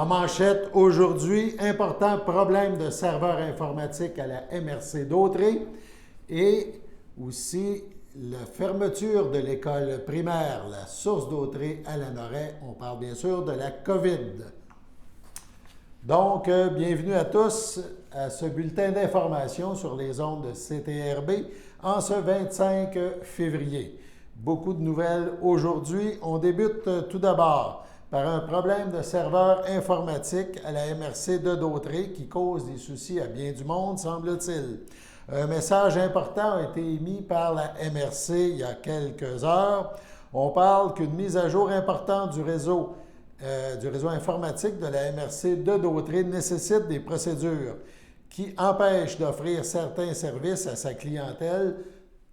En manchette, aujourd'hui, important problème de serveur informatique à la MRC d'Autrey et aussi la fermeture de l'école primaire, la source d'Autrey à Lanoraie. On parle bien sûr de la COVID. Donc, bienvenue à tous à ce bulletin d'information sur les ondes de CTRB en ce 25 février. Beaucoup de nouvelles aujourd'hui. On débute tout d'abord par un problème de serveur informatique à la MRC de Dautrey qui cause des soucis à bien du monde, semble-t-il. Un message important a été émis par la MRC il y a quelques heures. On parle qu'une mise à jour importante du réseau informatique de la MRC de Dautrey nécessite des procédures qui empêchent d'offrir certains services à sa clientèle,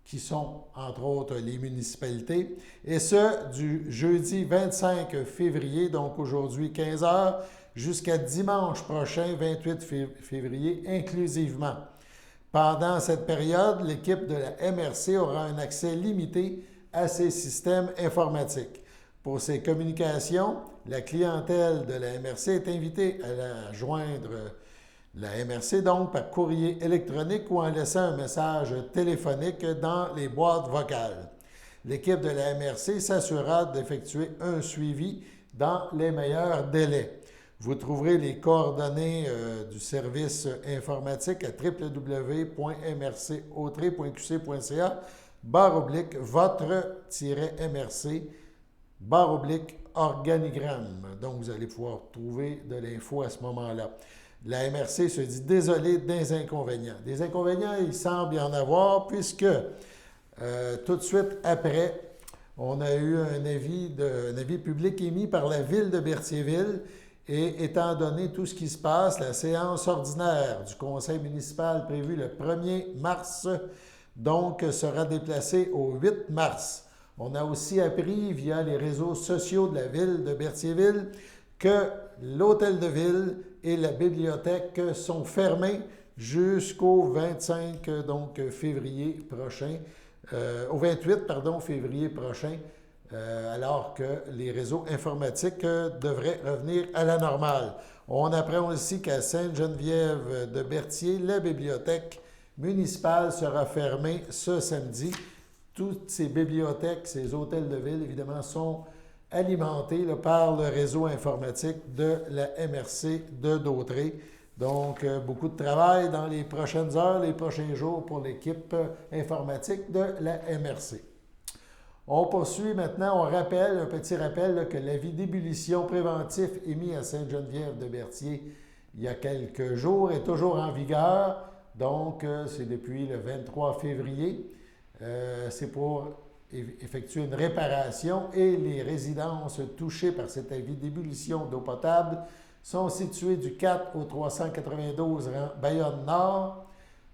qui sont, entre autres, les municipalités, et ce, du jeudi 25 février, donc aujourd'hui 15 heures, jusqu'à dimanche prochain, 28 février, inclusivement. Pendant cette période, l'équipe de la MRC aura un accès limité à ces systèmes informatiques. Pour ces communications, la clientèle de la MRC est invitée à la joindre la MRC, donc, par courrier électronique ou en laissant un message téléphonique dans les boîtes vocales. L'équipe de la MRC s'assurera d'effectuer un suivi dans les meilleurs délais. Vous trouverez les coordonnées du service informatique à www.mrcautrey.qc.ca /votre-mrc/organigramme. Donc, vous allez pouvoir trouver de l'info à ce moment-là. La MRC se dit désolée des inconvénients. Des inconvénients, il semble y en avoir puisque tout de suite après, on a eu un avis public émis par la ville de Berthierville et étant donné tout ce qui se passe, la séance ordinaire du conseil municipal prévue le 1er mars, donc, sera déplacée au 8 mars. On a aussi appris via les réseaux sociaux de la ville de Berthierville que l'hôtel de ville et la bibliothèque sont fermés jusqu'au 25 février prochain, au 28 février prochain, alors que les réseaux informatiques devraient revenir à la normale. On apprend aussi qu'à Sainte-Geneviève de Berthier, la bibliothèque municipale sera fermée ce samedi. Toutes ces bibliothèques, ces hôtels de ville, évidemment, sont alimentés par le réseau informatique de la MRC de Dautrey. Donc, beaucoup de travail dans les prochaines heures, les prochains jours pour l'équipe informatique de la MRC. On poursuit maintenant, un petit rappel que l'avis d'ébullition préventif émis à Sainte-Geneviève de Berthier il y a quelques jours est toujours en vigueur. Donc, c'est depuis le 23 février. C'est pour effectuer une réparation et les résidences touchées par cet avis d'ébullition d'eau potable sont situées du 4 au 392 rang Bayonne-Nord,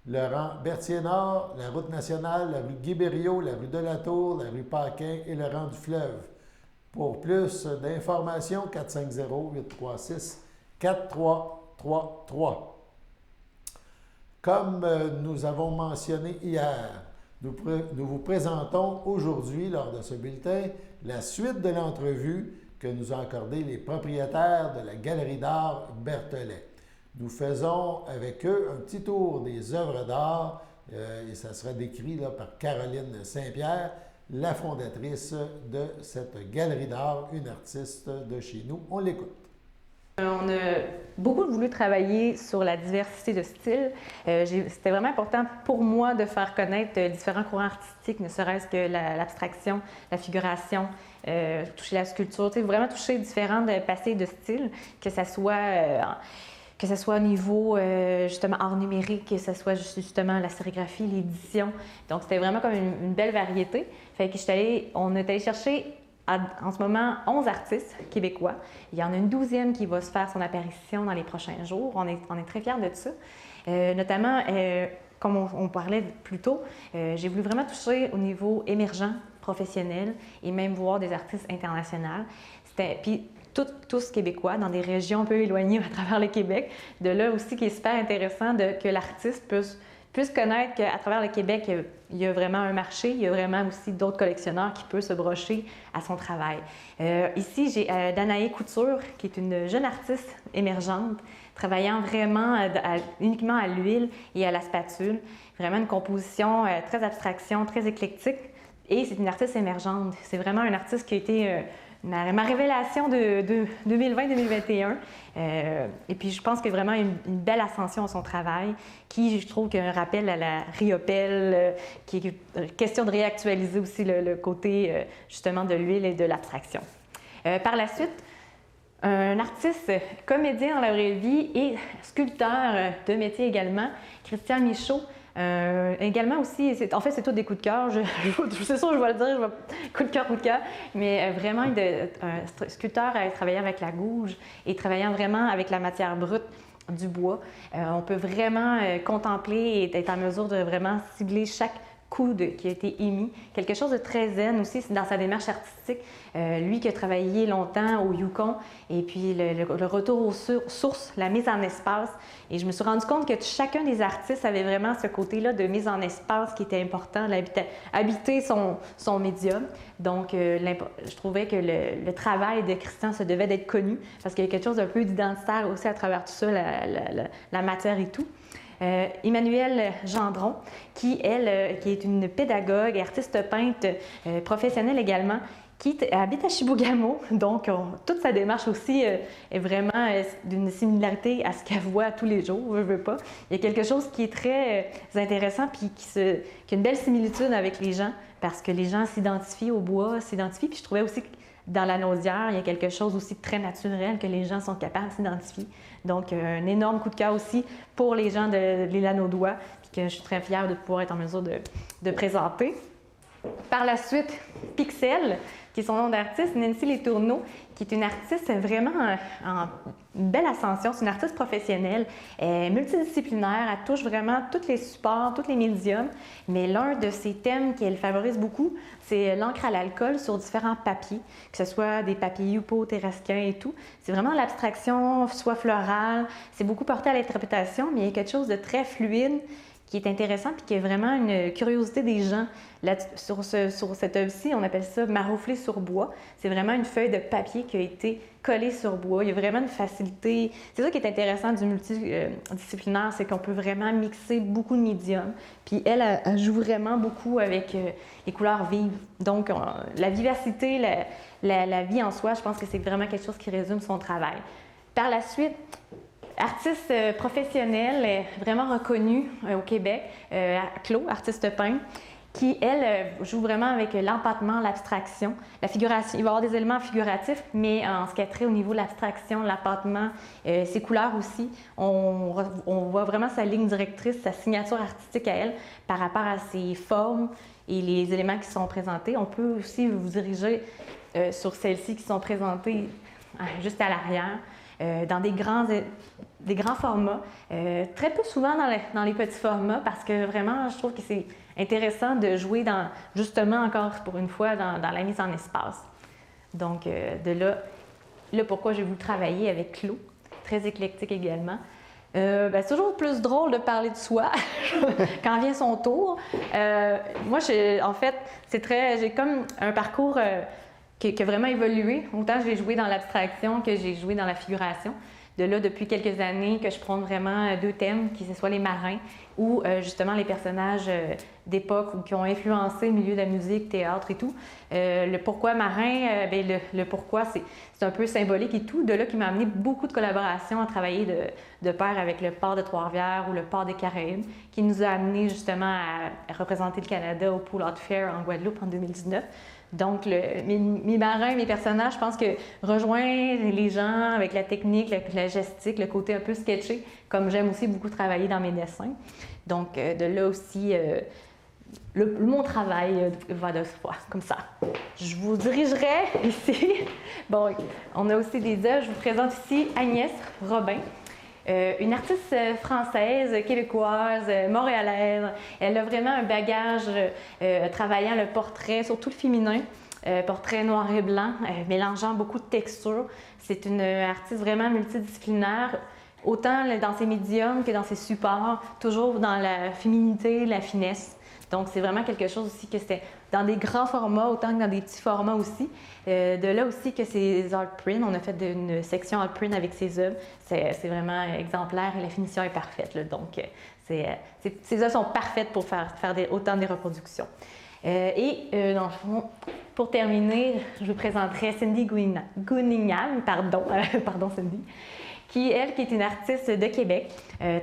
le rang Berthier-Nord, la route nationale, la rue Guy-Berriot, la rue de la Tour, la rue Paquin et le rang du Fleuve. Pour plus d'informations, 450-836-4333. Comme nous avons mentionné hier, nous vous présentons aujourd'hui, lors de ce bulletin, la suite de l'entrevue que nous ont accordée les propriétaires de la Galerie d'art Berthollet. Nous faisons avec eux un petit tour des œuvres d'art et ça sera décrit par Caroline Saint-Pierre, la fondatrice de cette Galerie d'art, une artiste de chez nous. On l'écoute. On a beaucoup voulu travailler sur la diversité de styles. C'était vraiment important pour moi de faire connaître différents courants artistiques, ne serait-ce que l'abstraction, la figuration, toucher la sculpture, vraiment toucher différents passés de styles, que ce soit au niveau justement art numérique, que ce soit justement la sérigraphie, l'édition. Donc c'était vraiment comme une belle variété. Fait que on est allé chercher en ce moment 11 artistes québécois. Il y en a une 12e qui va se faire son apparition dans les prochains jours. On est très fiers de ça. Notamment, comme on parlait plus tôt, j'ai voulu vraiment toucher au niveau émergent, professionnel et même voir des artistes internationaux. Puis tous québécois dans des régions un peu éloignées à travers le Québec. De là aussi qui est super intéressant que l'artiste puissent connaître qu'à travers le Québec, il y a vraiment un marché, il y a vraiment aussi d'autres collectionneurs qui peuvent se brocher à son travail. Ici, j'ai Danae Couture, qui est une jeune artiste émergente, travaillant vraiment uniquement à l'huile et à la spatule. Vraiment une composition très abstraction, très éclectique. Et c'est une artiste émergente. C'est vraiment un artiste qui a été ma révélation de 2020-2021. Et puis, je pense qu'il y a vraiment une belle ascension à son travail, qui, je trouve, un rappel à la Riopelle, qui est question de réactualiser aussi le côté, justement, de l'huile et de l'abstraction. Par la suite, un artiste, comédien dans la vraie vie et sculpteur de métier également, Christian Michaud. Également aussi, en fait, c'est tout des coups de cœur. C'est sûr, je vais le dire, coup de cœur, mais vraiment un sculpteur travaillant avec la gouge et travaillant vraiment avec la matière brute du bois. On peut vraiment contempler et être en mesure de vraiment cibler chaque coude qui a été émis. Quelque chose de très zen aussi dans sa démarche artistique. Lui qui a travaillé longtemps au Yukon et puis le retour aux sources, la mise en espace. Et je me suis rendu compte que chacun des artistes avait vraiment ce côté-là de mise en espace qui était important, habiter son médium. Donc, je trouvais que le travail de Christian se devait d'être connu parce qu'il y a quelque chose d'un peu identitaire aussi à travers tout ça, la matière et tout. Emmanuelle Gendron, qui est une pédagogue, artiste peintre, professionnelle également, qui habite à Chibougamau. Donc, toute sa démarche aussi est vraiment d'une similarité à ce qu'elle voit tous les jours, je veux pas. Il y a quelque chose qui est très intéressant puis qui a une belle similitude avec les gens parce que les gens s'identifient au bois, puis je trouvais aussi que dans la nausière, il y a quelque chose aussi de très naturel que les gens sont capables de s'identifier. Donc, un énorme coup de cœur aussi pour les gens de l'île Naudois, puis que je suis très fière de pouvoir être en mesure de présenter. Par la suite, Pixel, qui est son nom d'artiste, Nancy Letourneau, qui est une artiste vraiment en belle ascension. C'est une artiste professionnelle, elle est multidisciplinaire, elle touche vraiment tous les supports, tous les médiums, mais l'un de ses thèmes qu'elle favorise beaucoup, c'est l'encre à l'alcool sur différents papiers, que ce soit des papiers Yupo, Terrasquin et tout. C'est vraiment l'abstraction, soit florale, c'est beaucoup porté à l'interprétation, mais il y a quelque chose de très fluide, qui est intéressant puis qui est vraiment une curiosité des gens. Là, sur cette œuvre-ci, on appelle ça marouflé sur bois. C'est vraiment une feuille de papier qui a été collée sur bois. Il y a vraiment une facilité. C'est ça qui est intéressant du multidisciplinaire, c'est qu'on peut vraiment mixer beaucoup de médiums. Puis elle joue vraiment beaucoup avec les couleurs vives. Donc, la vivacité, la vie en soi, je pense que c'est vraiment quelque chose qui résume son travail. Par la suite, artiste professionnelle, vraiment reconnue au Québec, Claude, artiste peintre, qui, elle, joue vraiment avec l'empattement, l'abstraction, la figuration. Il va y avoir des éléments figuratifs, mais en ce qui a trait au niveau de l'abstraction, l'empattement, ses couleurs aussi, on voit vraiment sa ligne directrice, sa signature artistique à elle par rapport à ses formes et les éléments qui sont présentés. On peut aussi vous diriger sur celles-ci qui sont présentées juste à l'arrière. Dans des grands formats, très peu souvent dans les petits formats parce que vraiment, je trouve que c'est intéressant de jouer justement encore pour une fois dans la mise en espace. Donc, de là pourquoi j'ai voulu travailler avec Claude, très éclectique également. C'est toujours plus drôle de parler de soi quand vient son tour. Moi, en fait, j'ai comme un parcours qui a vraiment évolué. Autant j'ai joué dans l'abstraction que j'ai joué dans la figuration. De là, depuis quelques années, que je prends vraiment deux thèmes, que ce soit les marins ou justement les personnages d'époque ou qui ont influencé le milieu de la musique, théâtre et tout. Le pourquoi marin, le pourquoi, c'est un peu symbolique et tout. De là, qui m'a amené beaucoup de collaborations à travailler de pair avec le port de Trois-Rivières ou le port des Caraïbes, qui nous a amené justement à représenter le Canada au Pool Art Fair en Guadeloupe en 2019. Donc, mes marins, mes personnages, je pense que rejoindre les gens avec la technique, la gestique, le côté un peu sketché, comme j'aime aussi beaucoup travailler dans mes dessins. Donc, de là aussi, mon travail va de soi, comme ça. Je vous dirigerai ici. Bon, on a aussi des œuvres. Je vous présente ici Agnès Robin. Une artiste française, québécoise, montréalaise. Elle a vraiment un bagage travaillant le portrait, surtout le féminin, portrait noir et blanc, mélangeant beaucoup de textures. C'est une artiste vraiment multidisciplinaire, autant dans ses médiums que dans ses supports, toujours dans la féminité, la finesse. Donc, c'est vraiment quelque chose aussi que c'était dans des grands formats, autant que dans des petits formats aussi. De là aussi que ces art prints, on a fait une section art print avec ces œuvres. C'est vraiment exemplaire et la finition est parfaite, là. Donc, ces œuvres sont parfaites pour faire autant des reproductions. Dans le fond, pour terminer, je vous présenterai Cindy Gouningham, pardon Cindy, qui est une artiste de Québec,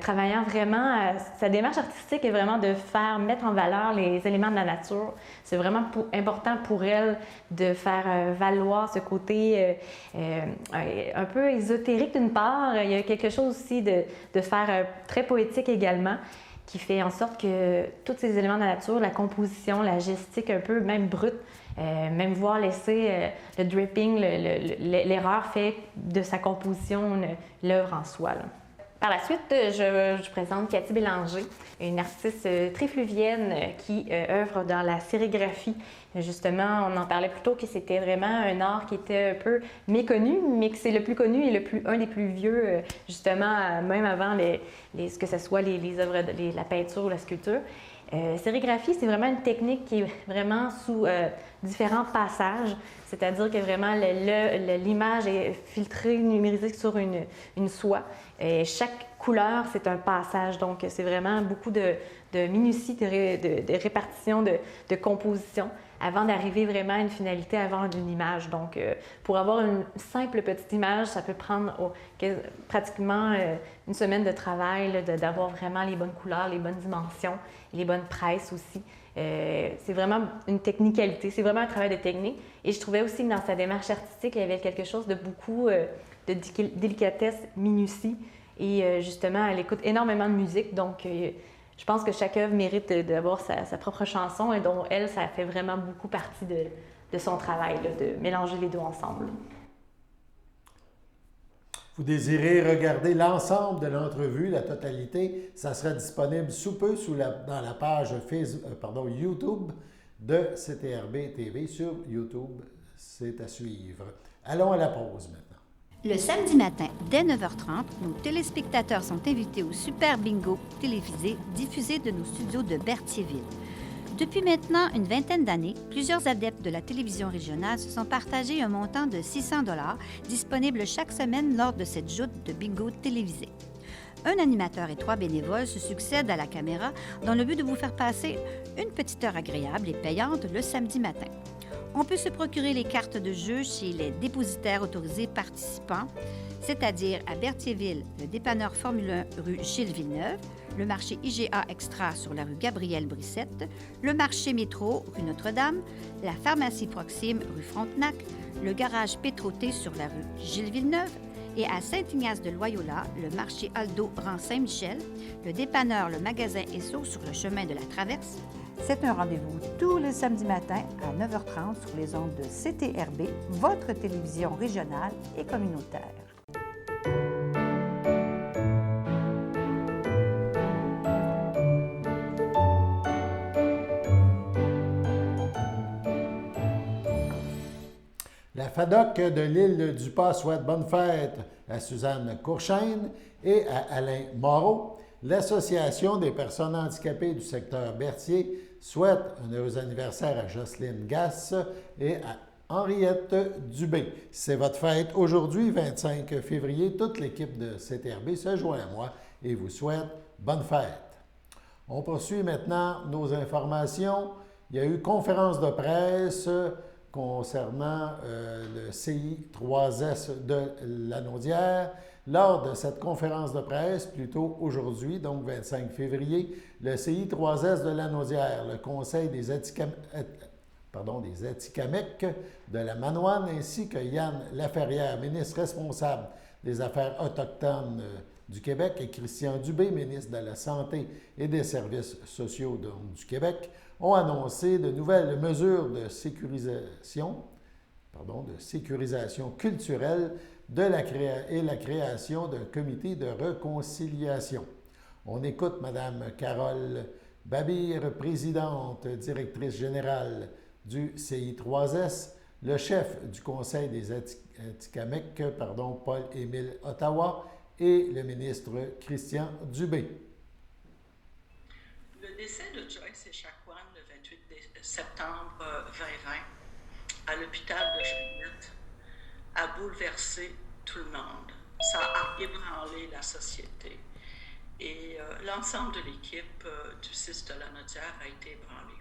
travaillant vraiment, sa démarche artistique est vraiment de faire mettre en valeur les éléments de la nature. C'est vraiment important pour elle de faire valoir ce côté un peu ésotérique d'une part. Il y a quelque chose aussi de faire très poétique également, qui fait en sorte que tous ces éléments de la nature, la composition, la gestique un peu, même brute, même voir laisser le dripping, l'erreur fait de sa composition l'œuvre en soi, là. Par la suite, je présente Cathy Bélanger, une artiste trifluvienne qui œuvre dans la sérigraphie. Justement, on en parlait plus tôt que c'était vraiment un art qui était un peu méconnu, mais que c'est le plus connu et un des plus vieux, justement, même avant que ce soit les œuvres, la peinture ou la sculpture. Sérigraphie, c'est vraiment une technique qui est vraiment sous différents passages, c'est-à-dire que vraiment l'image est filtrée, numérisée sur une soie. Et chaque couleur, c'est un passage, donc c'est vraiment beaucoup de minutie, de répartition, de composition, avant d'arriver vraiment à une finalité, avant d'une image. Donc, pour avoir une simple petite image, ça peut prendre pratiquement une semaine de travail, là, d'avoir vraiment les bonnes couleurs, les bonnes dimensions, les bonnes presses aussi. C'est vraiment une technicalité, c'est vraiment un travail de technique. Et je trouvais aussi que dans sa démarche artistique, il y avait quelque chose de beaucoup de délicatesse, minutie. Et justement, elle écoute énormément de musique, donc je pense que chaque œuvre mérite d'avoir sa propre chanson et dont elle, ça fait vraiment beaucoup partie de son travail, là, de mélanger les deux ensemble. Vous désirez regarder l'ensemble de l'entrevue, la totalité, ça sera disponible sous peu dans la page YouTube de CTRB TV sur YouTube. C'est à suivre. Allons à la pause maintenant. Le samedi matin, dès 9h30, nos téléspectateurs sont invités au Super Bingo télévisé diffusé de nos studios de Berthierville. Depuis maintenant une vingtaine d'années, plusieurs adeptes de la télévision régionale se sont partagés un montant de 600 $ disponible chaque semaine lors de cette joute de bingo télévisé. Un animateur et 3 bénévoles se succèdent à la caméra dans le but de vous faire passer une petite heure agréable et payante le samedi matin. On peut se procurer les cartes de jeu chez les dépositaires autorisés participants, c'est-à-dire à Berthierville, le dépanneur Formule 1 rue Gilles Villeneuve, le marché IGA Extra sur la rue Gabrielle Brissette, le marché Métro rue Notre-Dame, la pharmacie Proxime rue Frontenac, le garage Pétroté sur la rue Gilles Villeneuve et à Saint-Ignace-de-Loyola, le marché Aldo rang Saint-Michel, le dépanneur Le Magasin Esso sur le chemin de la Traverse. C'est un rendez-vous tous les samedis matins à 9h30 sur les ondes de CTRB, votre télévision régionale et communautaire. La FADOC de l'île du Pas souhaite bonne fête à Suzanne Courchaine et à Alain Moreau. L'Association des personnes handicapées du secteur Berthier souhaite un heureux anniversaire à Jocelyne Gasse et à Henriette Dubé. C'est votre fête aujourd'hui, 25 février. Toute l'équipe de CTRB se joint à moi et vous souhaite bonne fête. On poursuit maintenant nos informations. Il y a eu conférence de presse concernant le CI3S de Lanaudière. Lors de cette conférence de presse, plutôt aujourd'hui, donc 25 février, le CI3S de Lanaudière, le Conseil des Atikamekw de la Manoine, ainsi que Yann Laferrière, ministre responsable des Affaires autochtones du Québec, et Christian Dubé, ministre de la Santé et des Services sociaux du Québec, ont annoncé de nouvelles mesures de sécurisation culturelle et la création d'un comité de réconciliation. On écoute Mme Carole Babir, présidente, directrice générale du CI3S, le chef du Conseil des Atikamekw, Paul-Émile Ottawa, et le ministre Christian Dubé. Le décès de Joyce Echaquan le 28 septembre 2020 à l'hôpital de Joliette a bouleversé tout le monde. Ça a ébranlé la société. Et l'ensemble de l'équipe du CIS de Lanaudière a été ébranlé.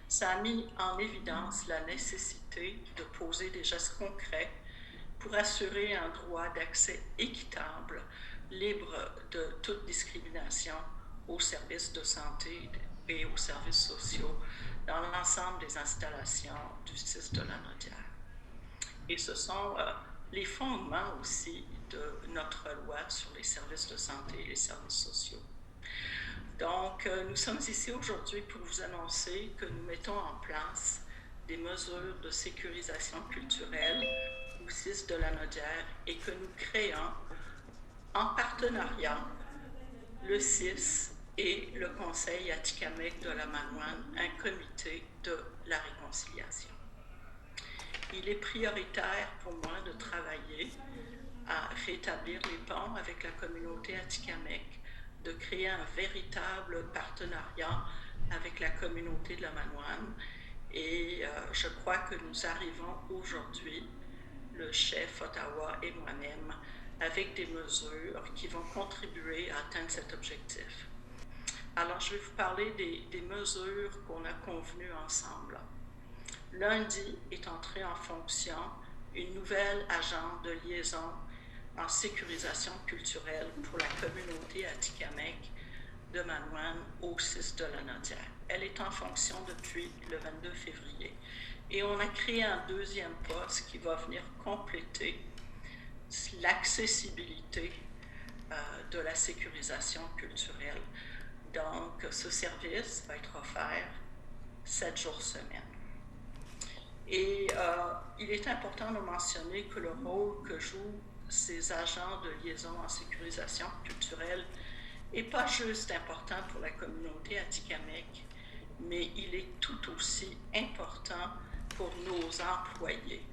Ça a mis en évidence la nécessité de poser des gestes concrets pour assurer un droit d'accès équitable, libre de toute discrimination aux services de santé et aux services sociaux dans l'ensemble des installations du CIS de Lanaudière. Et ce sont les fondements aussi de notre loi sur les services de santé et les services sociaux. Donc, nous sommes ici aujourd'hui pour vous annoncer que nous mettons en place des mesures de sécurisation culturelle au CIS de Lanaudière et que nous créons, en partenariat, le CIS et le Conseil Atikamekw de la Manoine, un comité de la réconciliation. Il est prioritaire pour moi de travailler à rétablir les ponts avec la communauté Atikamekw, de créer un véritable partenariat avec la communauté de la Manoine. Et je crois que nous arrivons aujourd'hui, le chef Ottawa et moi-même, avec des mesures qui vont contribuer à atteindre cet objectif. Alors, je vais vous parler des mesures qu'on a convenues ensemble. Lundi est entrée en fonction une nouvelle agente de liaison en sécurisation culturelle pour la communauté Atikamekw de Manoine au CIS de Lanaudière. Elle est en fonction depuis le 22 février. Et on a créé un deuxième poste qui va venir compléter l'accessibilité de la sécurisation culturelle. Donc, ce service va être offert 7 jours semaine. Et il est important de mentionner que le rôle que jouent ces agents de liaison en sécurisation culturelle n'est pas juste important pour la communauté Atikamekw, mais il est tout aussi important pour nos employés,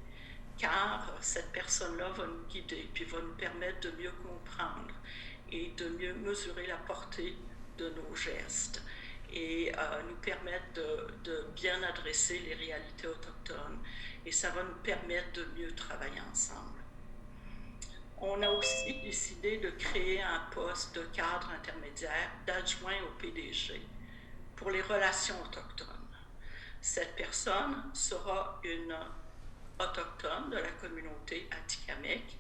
car cette personne-là va nous guider, puis va nous permettre de mieux comprendre et de mieux mesurer la portée de nos gestes et nous permettre de bien adresser les réalités autochtones, et ça va nous permettre de mieux travailler ensemble. On a aussi décidé de créer un poste de cadre intermédiaire d'adjoint au PDG pour les relations autochtones. Cette personne sera une autochtone de la communauté Atikamekw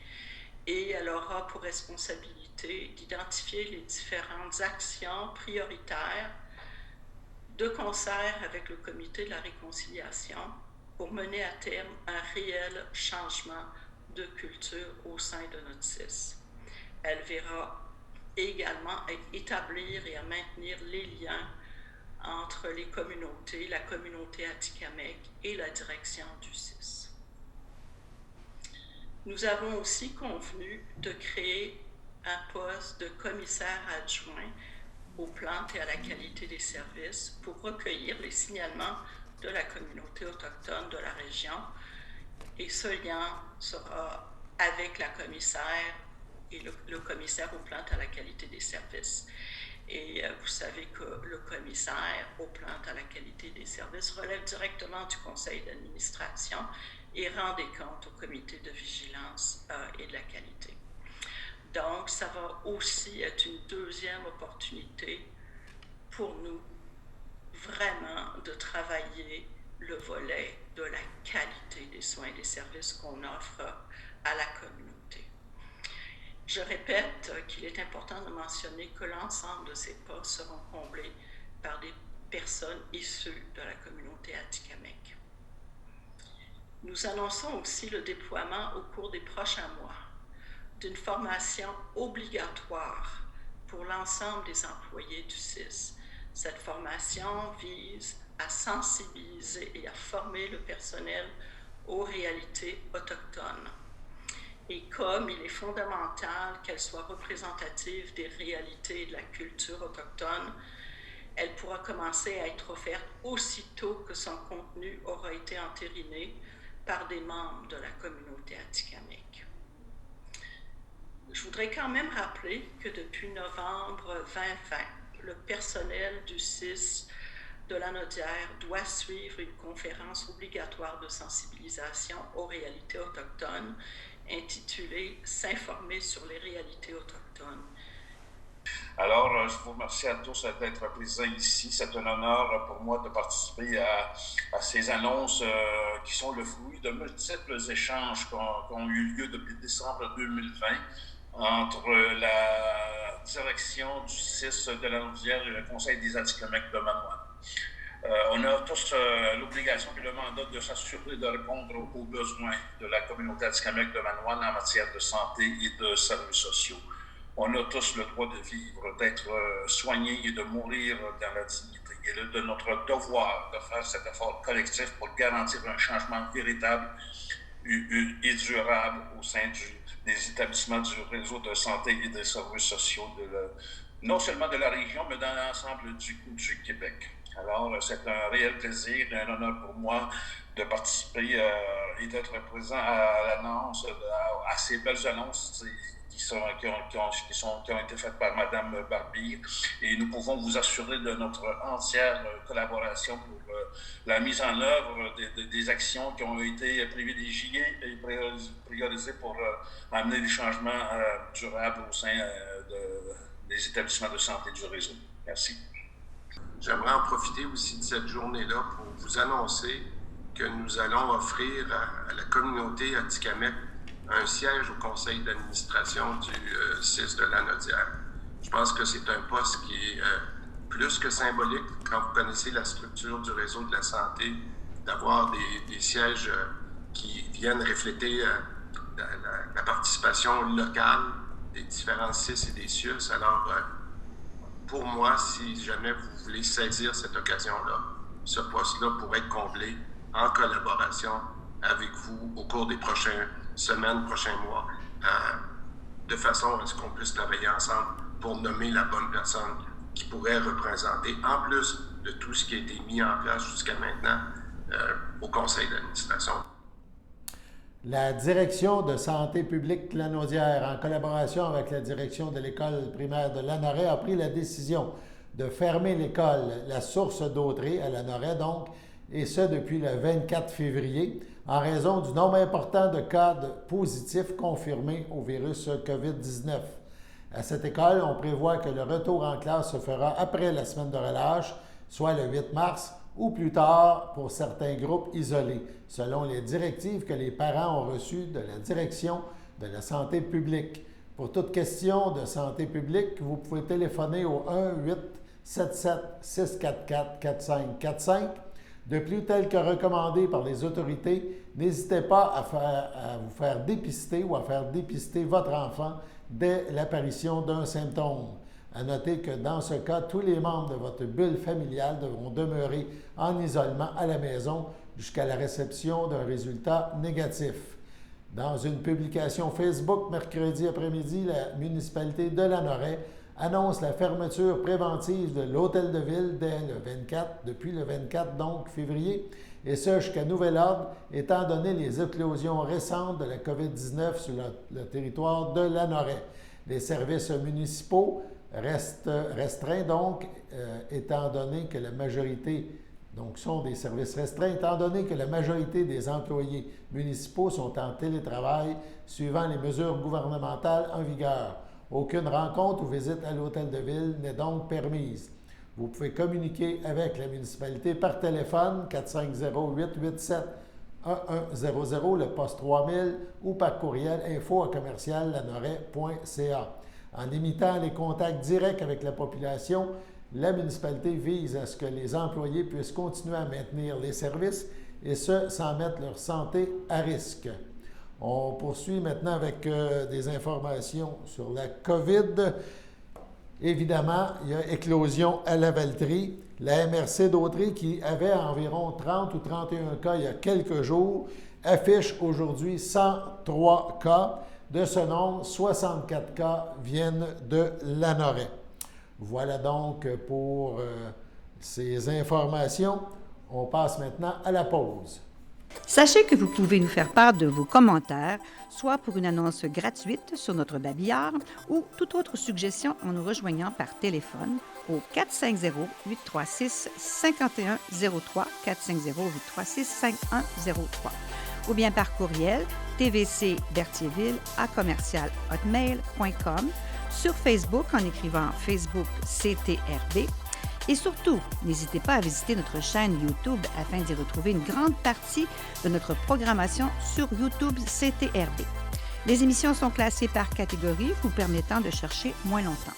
et elle aura pour responsabilité d'identifier les différentes actions prioritaires de concert avec le comité de la réconciliation pour mener à terme un réel changement de culture au sein de notre CIS. Elle verra également à établir et à maintenir les liens entre les communautés, la communauté Atikamekw et la direction du CIS. Nous avons aussi convenu de créer un poste de commissaire adjoint aux plantes et à la qualité des services pour recueillir les signalements de la communauté autochtone de la région. Et ce lien sera avec la commissaire et le commissaire aux plantes à la qualité des services. Et vous savez que le commissaire aux plantes à la qualité des services relève directement du conseil d'administration et rend des comptes au comité de vigilance et de la qualité. Donc, ça va aussi être une deuxième opportunité pour nous vraiment de travailler le volet de la qualité des soins et des services qu'on offre à la communauté. Je répète qu'il est important de mentionner que l'ensemble de ces postes seront comblés par des personnes issues de la communauté Atikamekw. Nous annonçons aussi le déploiement au cours des prochains mois d'une formation obligatoire pour l'ensemble des employés du CIS. Cette formation vise à sensibiliser et à former le personnel aux réalités autochtones. Et comme il est fondamental qu'elle soit représentative des réalités et de la culture autochtone, elle pourra commencer à être offerte aussitôt que son contenu aura été entériné par des membres de la communauté Atikamekw. Je voudrais quand même rappeler que depuis novembre 2020, le personnel du CIS de Lanaudière doit suivre une conférence obligatoire de sensibilisation aux réalités autochtones intitulée « S'informer sur les réalités autochtones ». Alors, je vous remercie à tous d'être présents ici. C'est un honneur pour moi de participer à ces annonces qui sont le fruit de multiples échanges qui ont eu lieu depuis décembre 2020 entre la direction du CIS de Lanaudière et le Conseil des Atikamekw de Manoine. On a tous l'obligation et le mandat de s'assurer de répondre aux besoins de la communauté atikamekw de Manoine en matière de santé et de services sociaux. On a tous le droit de vivre, d'être soignés et de mourir dans la dignité. Il est de notre devoir de faire cet effort collectif pour garantir un changement véritable et durable au sein des établissements du réseau de santé et des services sociaux, non seulement de la région, mais dans l'ensemble du Québec. Alors, c'est un réel plaisir et un honneur pour moi de participer et d'être présent à l'annonce, à ces belles annonces qui ont été faites par Mme Barbier. Et nous pouvons vous assurer de notre entière collaboration pour la mise en œuvre des actions qui ont été privilégiées et priorisées pour amener des changements durables au sein des établissements de santé du réseau. Merci. J'aimerais en profiter aussi de cette journée-là pour vous annoncer que nous allons offrir à la communauté atikamekw un siège au conseil d'administration du CIS de Lanaudière. Je pense que c'est un poste qui est plus que symbolique quand vous connaissez la structure du réseau de la santé, d'avoir des sièges qui viennent refléter la participation locale des différents CIS et des CIUS. Alors, pour moi, si jamais vous voulez saisir cette occasion-là, ce poste-là pourrait être comblé en collaboration avec vous au cours des prochaines semaines, prochains mois, de façon à ce qu'on puisse travailler ensemble pour nommer la bonne personne qui pourrait représenter, en plus de tout ce qui a été mis en place jusqu'à maintenant au conseil d'administration. La direction de santé publique Lanaudière, en collaboration avec la direction de l'école primaire de Lanoraie, a pris la décision de fermer l'école La Source d'Autrey, à Lanoraie donc, et ce depuis le 24 février, en raison du nombre important de cas positifs confirmés au virus COVID-19. À cette école, on prévoit que le retour en classe se fera après la semaine de relâche, soit le 8 mars, ou plus tard pour certains groupes isolés, selon les directives que les parents ont reçues de la direction de la santé publique. Pour toute question de santé publique, vous pouvez téléphoner au 1-877-644-4545. De plus, tel que recommandé par les autorités, n'hésitez pas à vous faire dépister ou à faire dépister votre enfant dès l'apparition d'un symptôme. À noter que dans ce cas, tous les membres de votre bulle familiale devront demeurer en isolement à la maison jusqu'à la réception d'un résultat négatif. Dans une publication Facebook mercredi après-midi, la municipalité de Lanoraie annonce la fermeture préventive de l'hôtel de ville depuis le 24 donc février, et ce jusqu'à nouvel ordre, étant donné les éclosions récentes de la COVID-19 sur le territoire de Lanoraie. Les services municipaux restent restreints donc, étant donné que la majorité sont des services restreints, étant donné que la majorité des employés municipaux sont en télétravail suivant les mesures gouvernementales en vigueur. Aucune rencontre ou visite à l'hôtel de ville n'est donc permise. Vous pouvez communiquer avec la municipalité par téléphone 450-887-1100, le poste 3000, ou par courriel info@commerciallanoraie.ca. En limitant les contacts directs avec la population, la municipalité vise à ce que les employés puissent continuer à maintenir les services, et ce, sans mettre leur santé à risque. On poursuit maintenant avec des informations sur la COVID. Évidemment, il y a éclosion à la Valtrie. La MRC d'Autrey, qui avait environ 30 ou 31 cas il y a quelques jours, affiche aujourd'hui 103 cas. De ce nombre, 64 cas viennent de Lanoraie. Voilà donc pour ces informations. On passe maintenant à la pause. Sachez que vous pouvez nous faire part de vos commentaires, soit pour une annonce gratuite sur notre babillard ou toute autre suggestion en nous rejoignant par téléphone au 450-836-5103, 450-836-5103, ou bien par courriel tvcberthierville@hotmail.com, sur Facebook en écrivant Facebook CTRB. Et surtout, n'hésitez pas à visiter notre chaîne YouTube afin d'y retrouver une grande partie de notre programmation sur YouTube CTRB. Les émissions sont classées par catégorie, vous permettant de chercher moins longtemps.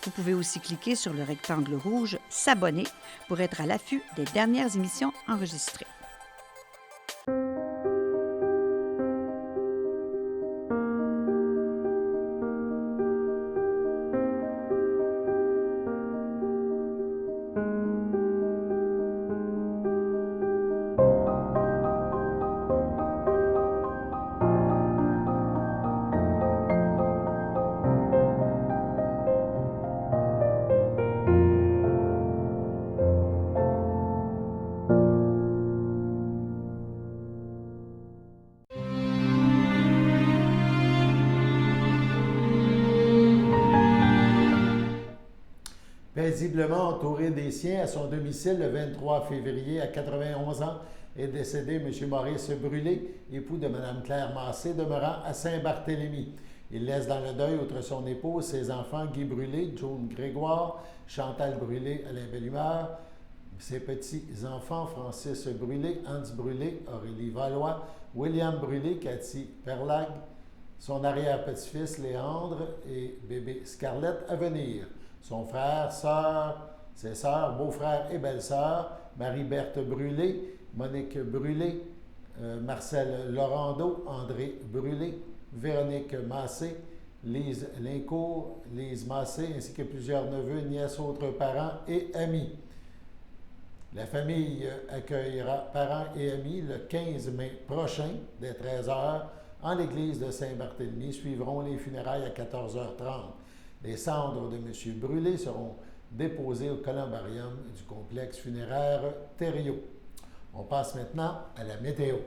Vous pouvez aussi cliquer sur le rectangle rouge « S'abonner » pour être à l'affût des dernières émissions enregistrées. Paisiblement entouré des siens à son domicile le 23 février à 91 ans est décédé M. Maurice Brûlé, époux de Mme Claire Massé, demeurant à Saint-Barthélemy. Il laisse dans le deuil, outre son épouse, ses enfants Guy Brûlé, June Grégoire, Chantal Brûlé, Alain Bellumeur, ses petits-enfants Francis Brûlé, Hans Brûlé, Aurélie Valois, William Brûlé, Cathy Perlag, son arrière-petit-fils Léandre et bébé Scarlett à venir. Son frère, ses sœurs, beau-frère et belle-sœur, Marie-Berthe Brûlé, Monique Brûlé, Marcel Laurando, André Brûlé, Véronique Massé, Lise Lincourt, Lise Massé, ainsi que plusieurs neveux, nièces, autres parents et amis. La famille accueillera parents et amis le 15 mai prochain, dès 13h, en l'église de Saint-Barthélemy. Suivront les funérailles à 14h30. Les cendres de M. Brûlé seront déposées au columbarium du complexe funéraire Thériault. On passe maintenant à la météo.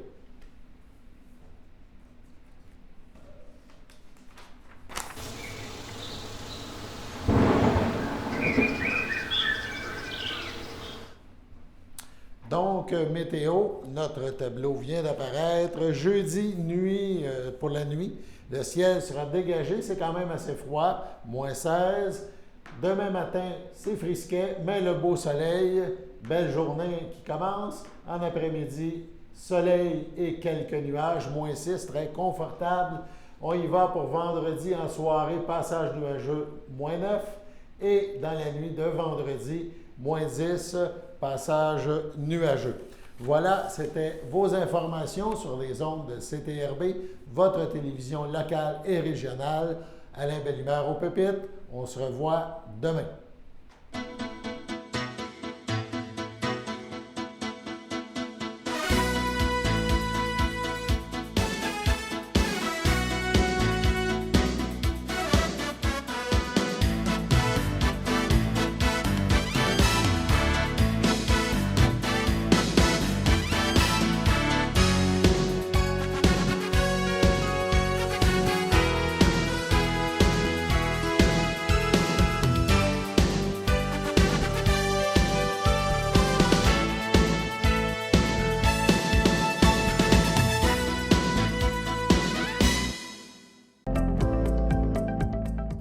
Donc, météo, notre tableau vient d'apparaître. Jeudi, nuit, pour la nuit, le ciel sera dégagé. C'est quand même assez froid, moins 16. Demain matin, c'est frisquet, mais le beau soleil. Belle journée qui commence. En après-midi, soleil et quelques nuages, moins 6, très confortable. On y va pour vendredi en soirée, passage nuageux, moins 9. Et dans la nuit de vendredi, moins 10, passage nuageux. Voilà, c'était vos informations sur les ondes de CTRB, votre télévision locale et régionale. Alain Bellumeur au pupitre. On se revoit demain.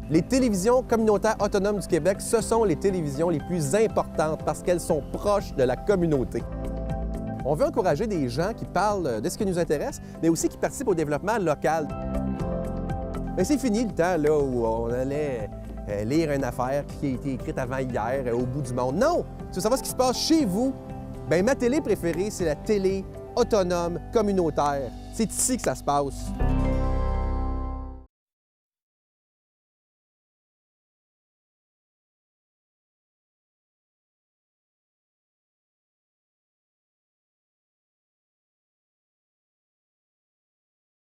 Les télévisions communautaires autonomes du Québec, ce sont les télévisions les plus importantes parce qu'elles sont proches de la communauté. On veut encourager des gens qui parlent de ce qui nous intéresse, mais aussi qui participent au développement local. Mais c'est fini le temps là, où on allait lire une affaire qui a été écrite avant hier au bout du monde. Non! Tu veux savoir ce qui se passe chez vous? Bien, ma télé préférée, c'est la télé autonome communautaire. C'est ici que ça se passe.